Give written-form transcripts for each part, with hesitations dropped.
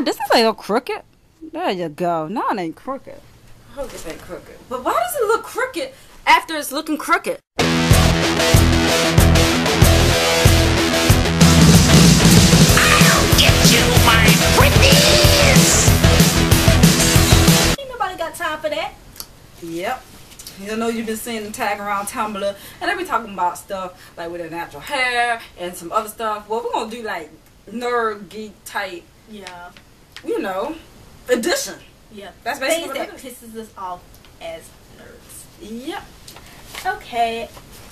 this is a little crooked. There you go. No, it ain't crooked. I hope this ain't crooked. But why does it look crooked after it's looking crooked? I'll get you, my pretties! Ain't nobody got time for that. Yep. You know you've been seeing them tag around Tumblr, and they be talking about stuff like with their natural hair and some other stuff. Well, we're gonna do like nerd geek type, Yeah. you know, edition. Yeah. That's basically things what that pisses us off as nerds. Yep. Okay.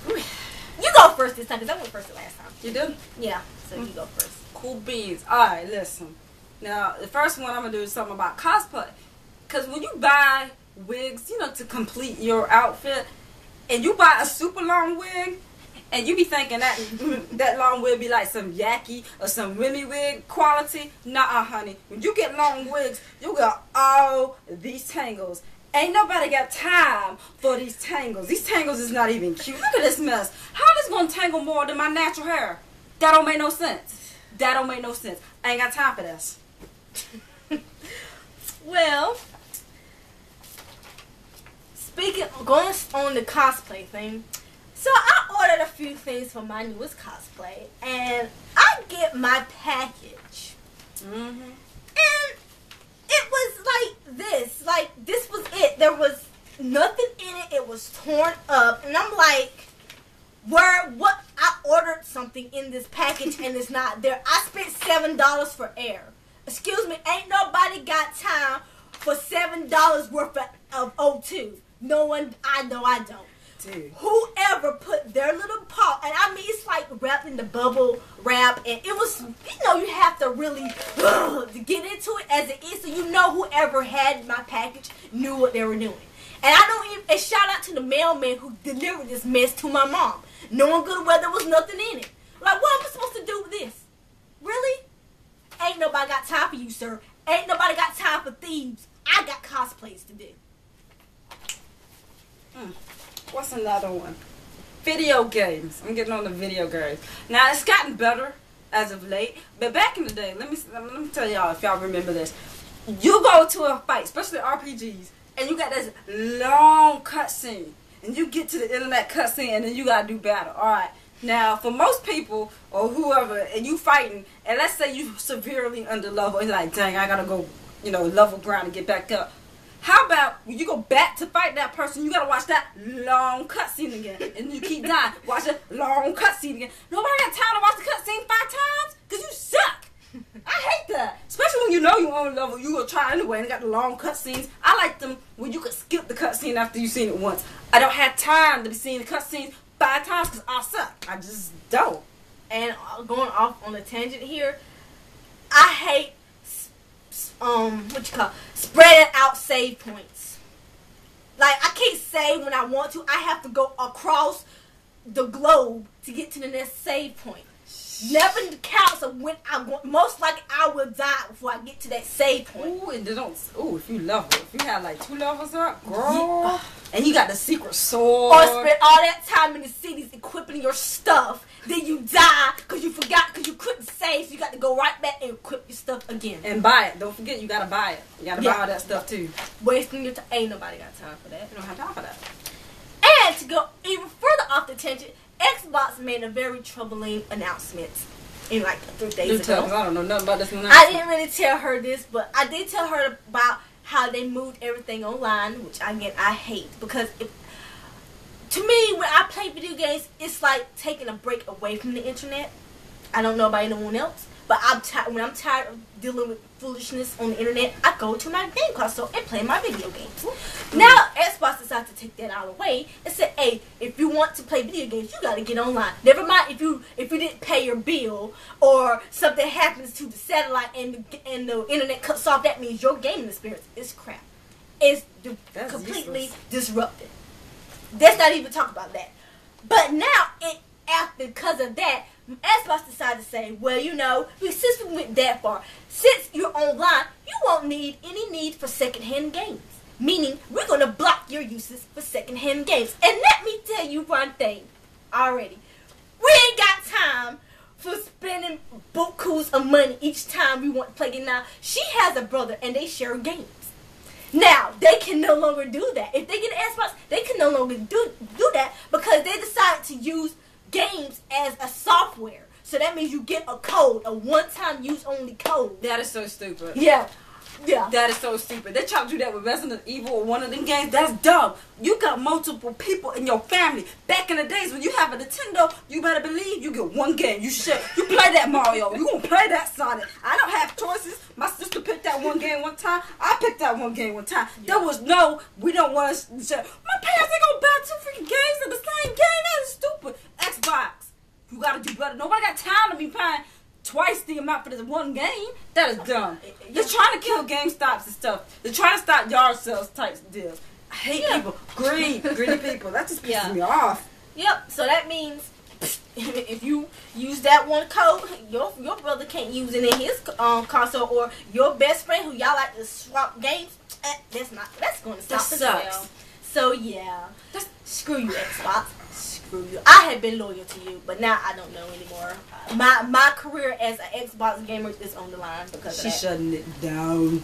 You go first this time because I went first the last time. You do? Yeah. So you go first. Cool beans. Alright, listen. Now, the first one I'm going to do is something about cosplay. Because when you buy wigs, you know, to complete your outfit, and you buy a super long wig, and you be thinking that that long wig be like some Yaki or some Remy wig quality. Nuh-uh, honey. When you get long wigs, you got all these tangles. Ain't nobody got time for these tangles. These tangles is not even cute. Look at this mess. How this gonna tangle more than my natural hair? That don't make no sense. That don't make no sense. I ain't got time for this. Well, going on the cosplay thing, so I ordered a few things for my newest cosplay, and I get my package, and it was like this was it. There was nothing in it. It was torn up, and I'm like, what? I ordered something in this package, and it's not there. I spent $7 for air. Excuse me, ain't nobody got time for $7 worth of O2. No one, I know I don't. Dude. Whoever put their little paw, and I mean it's like wrapped in the bubble wrap, and it was, you know, you have to really to get into it as it is, so you know whoever had my package knew what they were doing. And I don't even, and shout out to the mailman who delivered this mess to my mom, knowing good well there was nothing in it. Like, what am I supposed to do with this? Really? Ain't nobody got time for you, sir. Ain't nobody got time for thieves. I got cosplays to do. What's another one? Video games. I'm getting on the video games. Now, it's gotten better as of late, but back in the day, let me tell y'all if y'all remember this. You go to a fight, especially RPGs, and you got this long cutscene, and you get to the end of that cutscene, and then you gotta do battle. All right. Now, for most people or whoever, and you fighting, and let's say you severely under level, and you're like, dang, I gotta go, you know, level ground and get back up. How about when you go back to fight that person, you gotta watch that long cutscene again, and you keep dying, watch a long cutscene again. Nobody got time to watch the cutscene 5 times, cause you suck. I hate that, especially when you know you're on level. You gonna try anyway, and got the long cutscenes. I like them when you can skip the cutscene after you've seen it once. I don't have time to be seeing the cutscenes 5 times because I suck. I just don't. And going off on a tangent here, I hate spreading out save points. Like, I can't save when I want to. I have to go across the globe to get to the next save point. Never counts of when I want. Most likely I will die before I get to that save point. Ooh, and they don't. Ooh, if you level, if you have like 2 levels up, girl, and you got the secret sword, or spend all that time in the cities equipping your stuff, then you die because you forgot because you couldn't save, so you got to go right back and equip your stuff again and buy it. Don't forget, you gotta buy it. You gotta buy all that stuff too. Wasting your time. Ain't nobody got time for that. You don't have time for that. And to go even further off the tangent, Xbox made a very troubling announcement in like 3 days ago. I don't know nothing about this one. I didn't really tell her this, but I did tell her about how they moved everything online, which again I hate because to me when I play video games, it's like taking a break away from the internet. I don't know about anyone else, but when I'm tired of dealing with foolishness on the internet, I go to my game console and play my video games. Now Xbox decided to take that out of the way and said, hey, if you want to play video games, you gotta get online. Never mind if you didn't pay your bill or something happens to the satellite and the internet cuts off, that means your gaming experience is crap. It's completely disrupted. Let's not even talk about that. But now because of that, Xbox decided to say, well, you know, since we went that far, since you're online, you won't need any need for secondhand games. Meaning, we're going to block your uses for secondhand games. And let me tell you one thing already. We ain't got time for spending bukus of money each time we want to play a game. Now, she has a brother and they share games. Now, they can no longer do that. If they get an Xbox, they can no longer do that because they decided to use games as a software. So that means you get a code, a one-time use only code. That is so stupid. Yeah. Yeah. That is so stupid. They try to do that with Resident Evil or one of them games. That's dumb. You got multiple people in your family. Back in the days when you have a Nintendo, you better believe you get one game. You play that Mario. You gonna play that Sonic. I don't have choices. My sister picked that one game one time. I picked that one game one time. Yeah. There was no, we don't want to say, my parents ain't gonna buy 2 freaking games of the same game. That is stupid. Xbox. You gotta do better. Nobody got time to be paying twice the amount for this one game. That is dumb. They're trying to kill GameStops and stuff. They're trying to stop yard sales type deals. I hate people. Greedy people. That just pisses me off. Yep. So that means if you use that one code, your brother can't use it in his console, or your best friend who y'all like to swap games. That's going to stop as well. So yeah, screw you, Xbox. Screw you. I have been loyal to you, but now I don't know anymore. My career as an Xbox gamer is on the line because of that. She's shutting it down.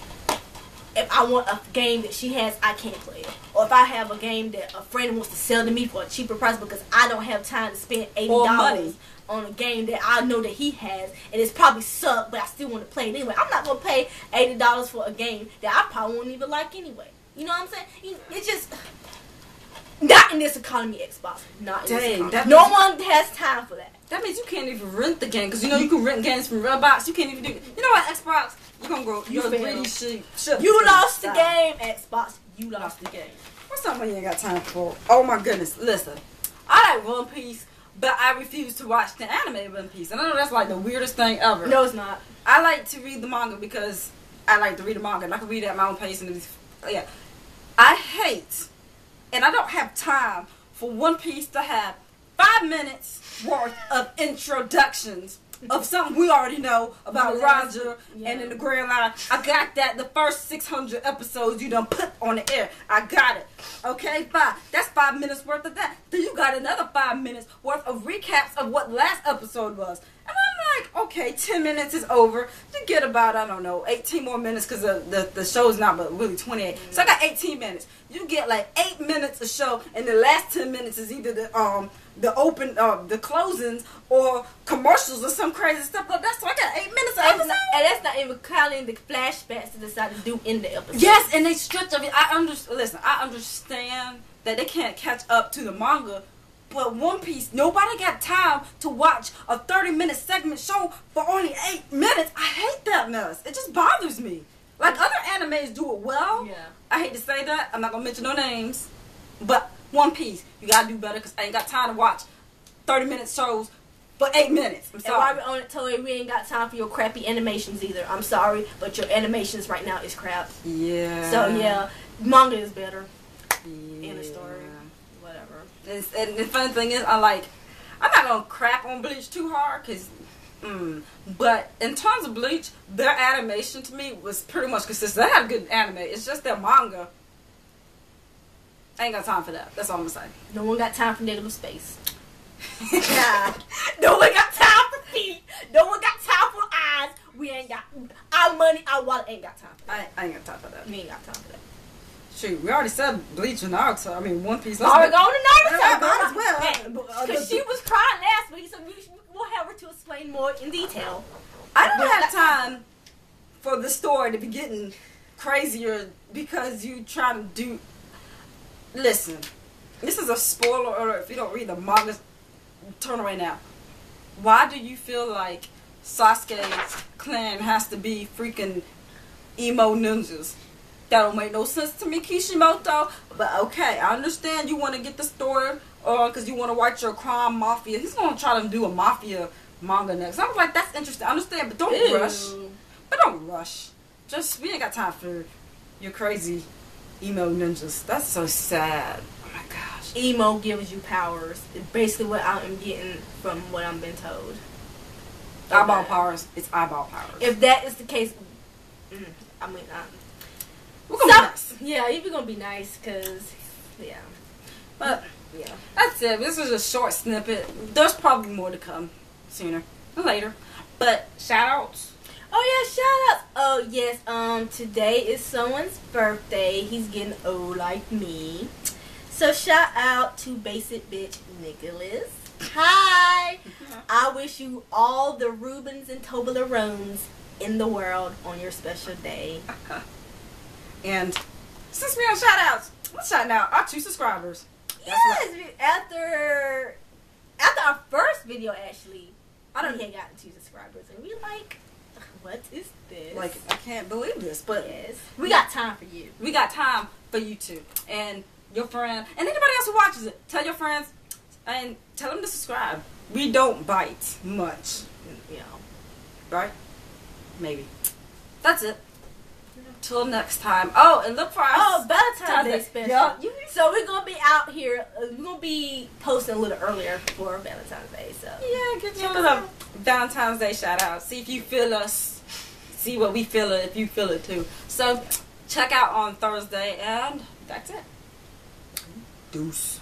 If I want a game that she has, I can't play it. Or if I have a game that a friend wants to sell to me for a cheaper price because I don't have time to spend $80 on a game that I know that he has, and it's probably sucked, but I still want to play it anyway. I'm not going to pay $80 for a game that I probably won't even like anyway. You know what I'm saying? It's just... Not in this economy, Xbox. Not in this economy. No one has time for that. That means you can't even rent the game, because you know you can rent games from Redbox. You can't even do it. You know what, Xbox? You're going to grow. You're a greedy sheep. You lost the game, Xbox. You lost the game. What's something you ain't got time for? Oh my goodness. Listen. I like One Piece, but I refuse to watch the anime One Piece. And I know that's like the weirdest thing ever. No, it's not. I like to read the manga because I like to read the manga, and I can read it at my own pace. And yeah. I hate... And I don't have time for One Piece to have 5 minutes worth of introductions of something we already know about Roger and in the Grand Line. I got that the first 600 episodes you done put on the air. I got it. Okay, fine. That's 5 minutes worth of that. Then you got another 5 minutes worth of recaps of what the last episode was. And I'm like, okay, 10 minutes is over. You get about, I don't know, 18 more minutes because the show's not but really 28. So I got 18 minutes. You get like 8 minutes of show, and the last 10 minutes is either the closings or commercials or some crazy stuff like that. So I got 8 minutes of episode. And that's not even counting the flashbacks they decided to do in the episode. Yes, and they stretch of it. I understand that they can't catch up to the manga. But One Piece, nobody got time to watch a 30-minute segment show for only 8 minutes. I hate that mess. It just bothers me. Like other animes do it well. Yeah. I hate to say that. I'm not going to mention no names. But One Piece, you got to do better because I ain't got time to watch 30-minute shows for 8 minutes. I'm sorry. And while we're on it, Toei, we ain't got time for your crappy animations either. I'm sorry, but your animations right now is crap. Yeah. So, yeah, manga is better. Yeah. In the story. Whatever. And the funny thing is, I'm not going to crap on Bleach too hard because... But in terms of Bleach, their animation to me was pretty much consistent. They had a good anime. It's just their manga. I ain't got time for that. That's all I'm gonna say. No one got time for negative space. Yeah. No one got time for feet. No one got time for eyes. We ain't got our money. Our wallet ain't got time for that. I ain't got time for that. We ain't got time for that. Shoot, we already said Bleach and Naruto. I mean, One Piece. Alright, go to Naruto. Yeah, might as well. Because she was crying last week, so we'll have her to explain more in detail. I don't have time for the story to be getting crazier because you trying to do... Listen, this is a spoiler alert if you don't read the manga. Turn away now. Why do you feel like Sasuke's clan has to be freaking emo ninjas? That don't make no sense to me, Kishimoto. But okay, I understand you want to get the story because you want to watch your crime mafia. He's going to try to do a mafia manga next. I was like, that's interesting. I understand, but don't rush. But don't rush. Just, we ain't got time for your crazy emo ninjas. That's so sad. Oh my gosh. Emo gives you powers. It's basically what I'm getting from what I'm been told. Eyeball powers. It's eyeball powers. If that is the case, I mean, we're gonna be nice. Yeah, you're gonna be nice, cause yeah. But yeah, that's it. This was a short snippet. There's probably more to come sooner. later. But shout outs. Oh yeah, shout outs. Oh yes, today is someone's birthday. He's getting old like me. So shout out to Basic Bitch Nicholas. Hi. I wish you all the Rubens and Toblerones in the world on your special day. And since we're on shout outs, let's shout out our 2 subscribers. That's Yes, after our first video, actually, we had gotten 2 subscribers, and we like, what is this? Like, I can't believe this, but yes, we got time for you. we got time for you too. And your friend, and anybody else who watches it, tell your friends and tell them to subscribe. We don't bite much, You know. right? Maybe. That's it. Till next time. Oh, and look for us. Oh, Valentine's Day special. Yeah. So we're gonna be out here. We're gonna be posting a little earlier for Valentine's Day. So Yeah, get your little Valentine's Day shout out. See if you feel us. See what we feel it if you feel it too. So check out on Thursday, and that's it. Deuce.